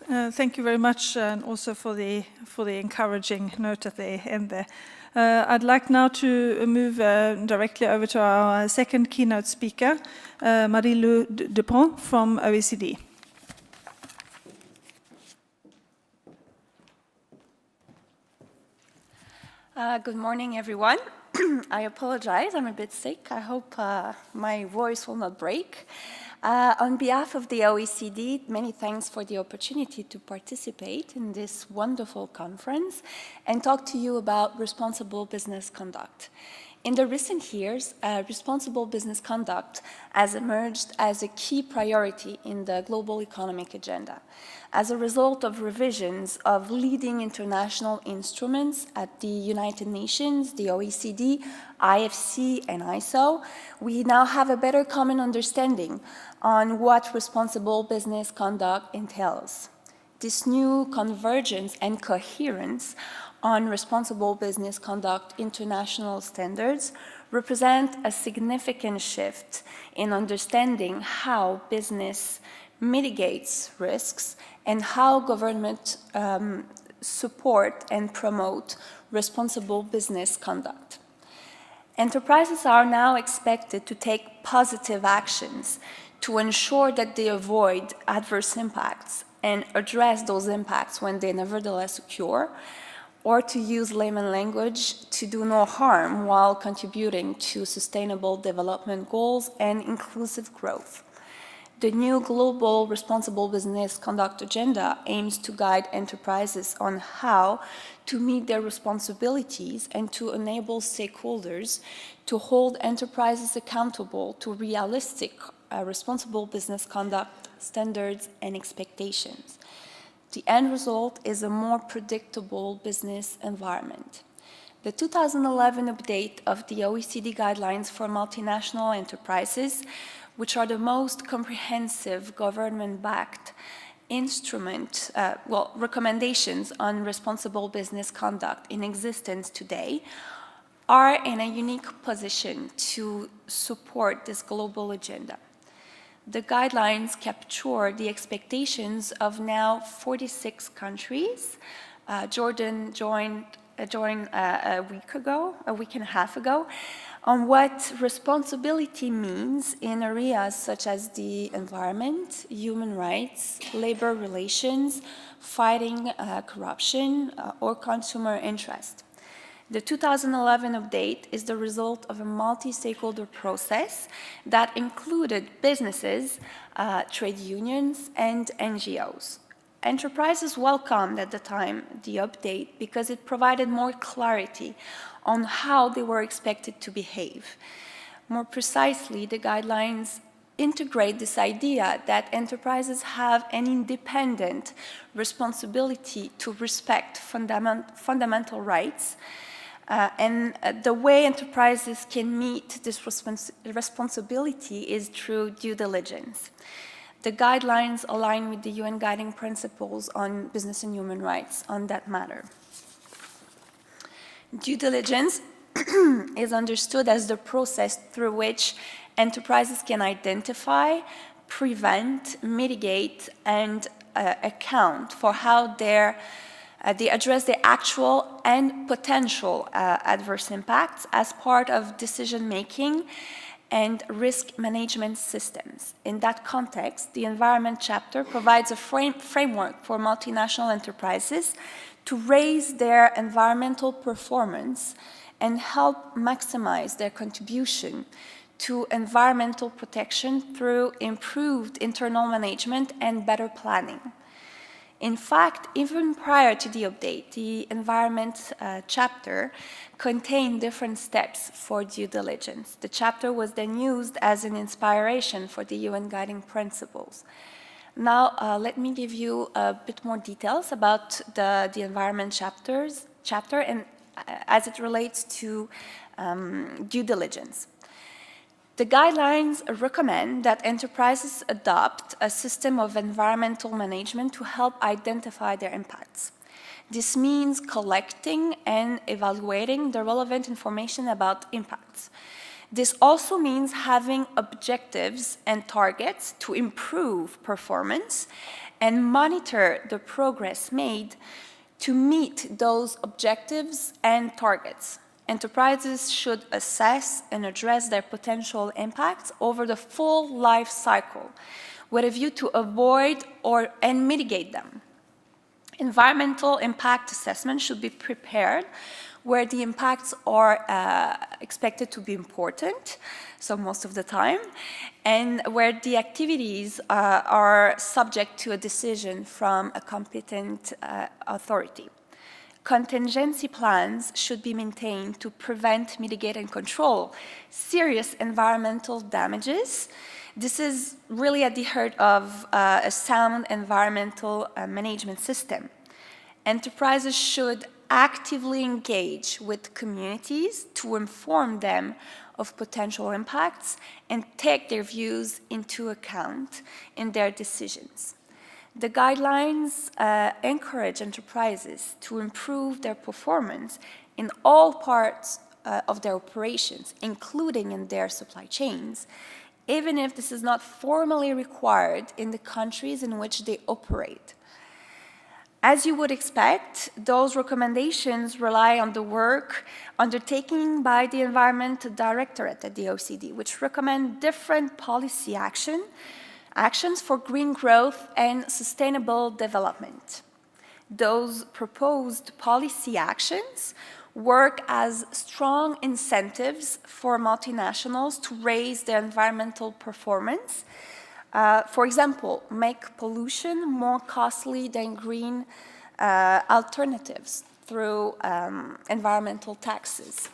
Thank you very much, and also for the encouraging note at the end there. I'd like now to move directly over to our second keynote speaker, Mari-Lou Dupont from OECD. Good morning, everyone. I apologize, I'm a bit sick. I hope my voice will not break. On behalf of the OECD, many thanks for the opportunity to participate in this wonderful conference and talk to you about responsible business conduct. In the recent years, responsible business conduct has emerged as a key priority in the global economic agenda. As a result of revisions of leading international instruments at the United Nations, the OECD, IFC, and ISO, we now have a better common understanding on what responsible business conduct entails. This new convergence and coherence on responsible business conduct international standards represent a significant shift in understanding how business mitigates risks and how government support and promote responsible business conduct. Enterprises are now expected to take positive actions to ensure that they avoid adverse impacts and address those impacts when they nevertheless occur, or to use layman language, to do no harm while contributing to sustainable development goals and inclusive growth. The new global responsible business conduct agenda aims to guide enterprises on how to meet their responsibilities and to enable stakeholders to hold enterprises accountable to realistic responsible business conduct standards and expectations. The end result is a more predictable business environment. The 2011 update of the OECD Guidelines for Multinational Enterprises, which are the most comprehensive government-backed instrument, recommendations on responsible business conduct in existence today, are in a unique position to support this global agenda. The guidelines capture the expectations of now 46 countries. Jordan joined a week and a half ago, on what responsibility means in areas such as the environment, human rights, labor relations, fighting corruption, or consumer interest. The 2011 update is the result of a multi-stakeholder process that included businesses, trade unions, and NGOs. Enterprises welcomed at the time the update because it provided more clarity on how they were expected to behave. More precisely, the guidelines integrate this idea that enterprises have an independent responsibility to respect fundamental rights, and the way enterprises can meet this responsibility is through due diligence. The guidelines align with the UN Guiding Principles on Business and Human Rights on that matter. Due diligence is understood as the process through which enterprises can identify, prevent, mitigate, and account for how they address the actual and potential adverse impacts as part of decision-making and risk management systems. In that context, the Environment chapter provides a framework for multinational enterprises to raise their environmental performance and help maximize their contribution to environmental protection through improved internal management and better planning. In fact, even prior to the update, the Environment chapter contained different steps for due diligence. The chapter was then used as an inspiration for the UN Guiding Principles. Now, let me give you a bit more details about the Environment chapter and as it relates to due diligence. The guidelines recommend that enterprises adopt a system of environmental management to help identify their impacts. This means collecting and evaluating the relevant information about impacts. This also means having objectives and targets to improve performance and monitor the progress made to meet those objectives and targets. Enterprises should assess and address their potential impacts over the full life cycle with a view to avoid and mitigate them. Environmental impact assessment should be prepared where the impacts are expected to be important, so most of the time, and where the activities are subject to a decision from a competent authority. Contingency plans should be maintained to prevent, mitigate, and control serious environmental damages. This is really at the heart of a sound environmental management system. Enterprises should actively engage with communities to inform them of potential impacts and take their views into account in their decisions. The guidelines encourage enterprises to improve their performance in all parts of their operations, including in their supply chains, even if this is not formally required in the countries in which they operate. As you would expect, those recommendations rely on the work undertaken by the Environment Directorate at the OECD, which recommend different policy actions for green growth and sustainable development. Those proposed policy actions work as strong incentives for multinationals to raise their environmental performance. For example, make pollution more costly than green alternatives through environmental taxes.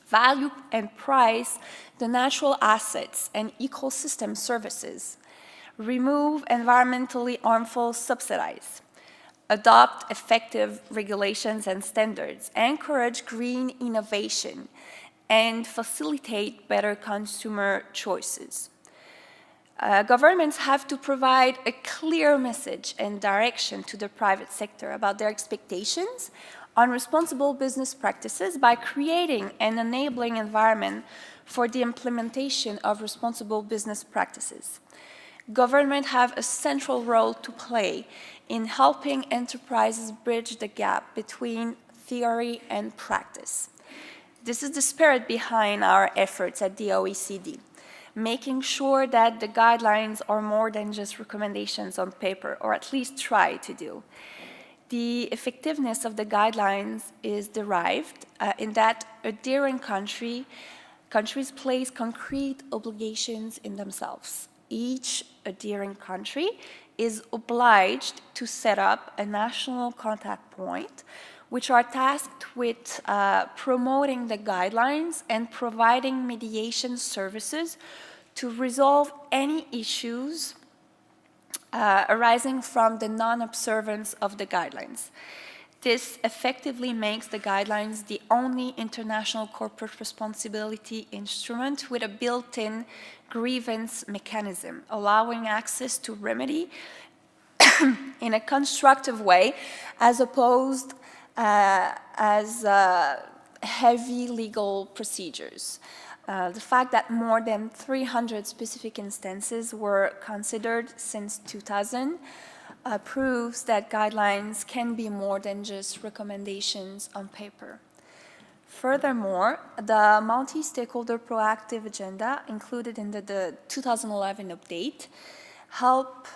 Value and price the natural assets and ecosystem services. Remove environmentally harmful subsidies. Adopt effective regulations and standards. Encourage green innovation and facilitate better consumer choices. Governments have to provide a clear message and direction to the private sector about their expectations on responsible business practices by creating an enabling environment for the implementation of responsible business practices. Governments have a central role to play in helping enterprises bridge the gap between theory and practice. This is the spirit behind our efforts at the OECD, making sure that the guidelines are more than just recommendations on paper, or at least try to do. The effectiveness of the guidelines is derived in that adhering countries place concrete obligations in themselves. Each adhering country is obliged to set up a national contact point, which are tasked with promoting the guidelines and providing mediation services to resolve any issues arising from the non-observance of the guidelines. This effectively makes the guidelines the only international corporate responsibility instrument with a built-in grievance mechanism, allowing access to remedy in a constructive way, as opposed as heavy legal procedures. The fact that more than 300 specific instances were considered since 2000 proves that guidelines can be more than just recommendations on paper. Furthermore, the multi-stakeholder proactive agenda included in the 2011 update help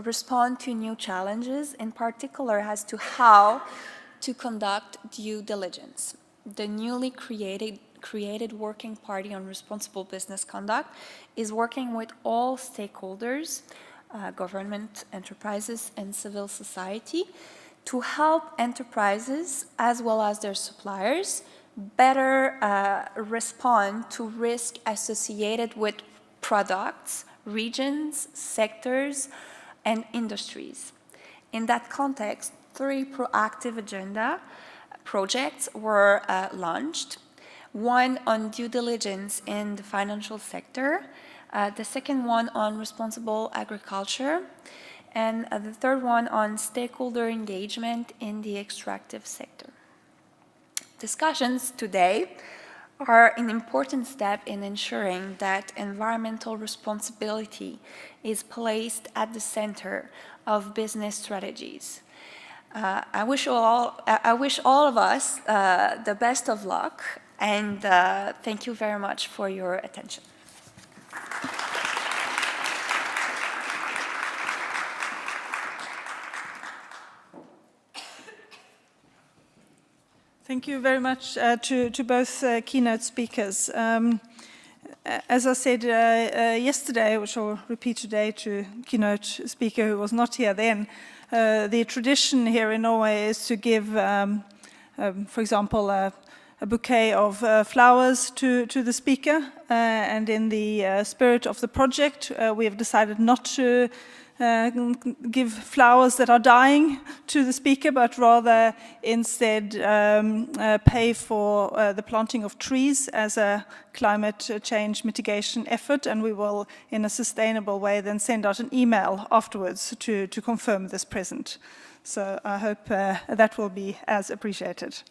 respond to new challenges, in particular as to how to conduct due diligence. The newly created Working Party on Responsible Business Conduct is working with all stakeholders, government, enterprises, and civil society, to help enterprises, as well as their suppliers, better respond to risk associated with products, regions, sectors, and industries. In that context, 3 proactive agenda projects were launched. One on due diligence in the financial sector, the second one on responsible agriculture, and the third one on stakeholder engagement in the extractive sector. Discussions today are an important step in ensuring that environmental responsibility is placed at the center of business strategies. I wish all of us the best of luck, and thank you very much for your attention. Thank you very much to both keynote speakers. As I said yesterday, which I'll repeat today to keynote speaker who was not here then, the tradition here in Norway is to give, for example, a bouquet of flowers to the speaker. And in the spirit of the project, we have decided not to give flowers that are dying to the speaker, but rather instead pay for the planting of trees as a climate change mitigation effort, and we will, in a sustainable way, then send out an email afterwards to confirm this present. So I hope that will be as appreciated.